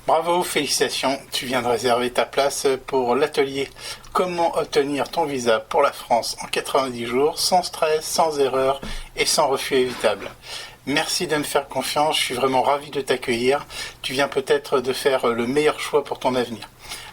Bravo, félicitations, tu viens de réserver ta place pour l'atelier Comment obtenir ton visa pour la France en 90 jours, sans stress, sans erreur et sans refus évitable. Merci de me faire confiance, je suis vraiment ravi de t'accueillir. Tu viens peut-être de faire le meilleur choix pour ton avenir.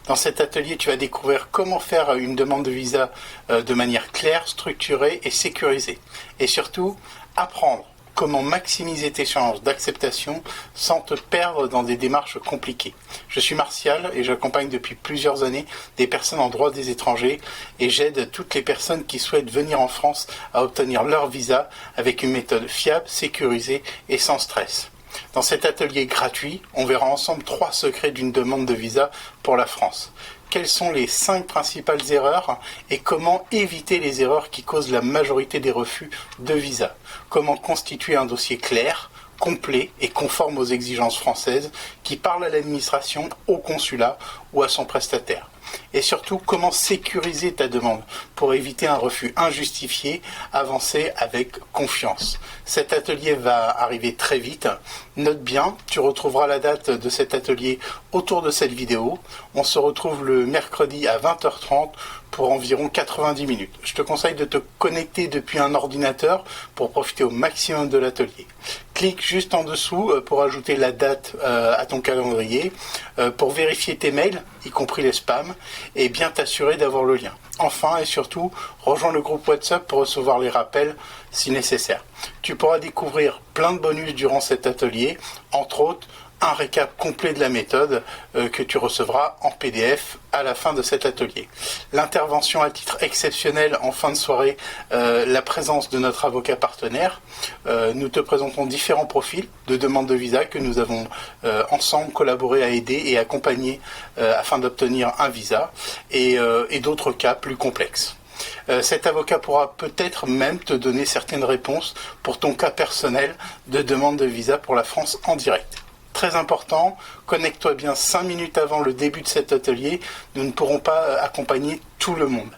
Dans cet atelier, tu vas découvrir comment faire une demande de visa de manière claire, structurée et sécurisée. Et surtout, apprendre comment maximiser tes chances d'acceptation sans te perdre dans des démarches compliquées. Je suis Martial et j'accompagne depuis plusieurs années des personnes en droit des étrangers et j'aide toutes les personnes qui souhaitent venir en France à obtenir leur visa avec une méthode fiable, sécurisée et sans stress. Dans cet atelier gratuit, on verra ensemble 3 secrets d'une demande de visa pour la France. Quelles sont les 5 principales erreurs et comment éviter les erreurs qui causent la majorité des refus de visa. Comment constituer un dossier clair, complet et conforme aux exigences françaises qui parle à l'administration, au consulat ou à son prestataire. Et surtout, comment sécuriser ta demande pour éviter un refus injustifié, avancer avec confiance. Cet atelier va arriver très vite. Note bien, tu retrouveras la date de cet atelier autour de cette vidéo. On se retrouve le mercredi à 20h30 pour environ 90 minutes. Je te conseille de te connecter depuis un ordinateur pour profiter au maximum de l'atelier. Clique juste en dessous pour ajouter la date à ton calendrier, pour vérifier tes mails, y compris les spams, et bien t'assurer d'avoir le lien. Enfin et surtout, rejoins le groupe WhatsApp pour recevoir les rappels si nécessaire. Tu pourras découvrir plein de bonus durant cet atelier, entre autres un récap complet de la méthode que tu recevras en PDF à la fin de cet atelier. L'intervention à titre exceptionnel en fin de soirée, la présence de notre avocat partenaire. Nous te présentons différents profils de demande de visa que nous avons ensemble collaboré à aider et accompagner afin d'obtenir un visa et d'autres cas plus complexes. Cet avocat pourra peut-être même te donner certaines réponses pour ton cas personnel de demande de visa pour la France en direct. Très important, connecte-toi bien 5 minutes avant le début de cet atelier, nous ne pourrons pas accompagner tout le monde.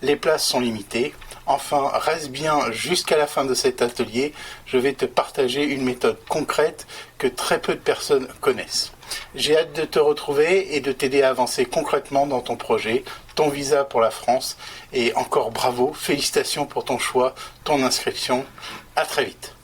Les places sont limitées. Enfin, reste bien jusqu'à la fin de cet atelier, je vais te partager une méthode concrète que très peu de personnes connaissent. J'ai hâte de te retrouver et de t'aider à avancer concrètement dans ton projet, ton visa pour la France. Et encore bravo, félicitations pour ton choix, ton inscription. À très vite.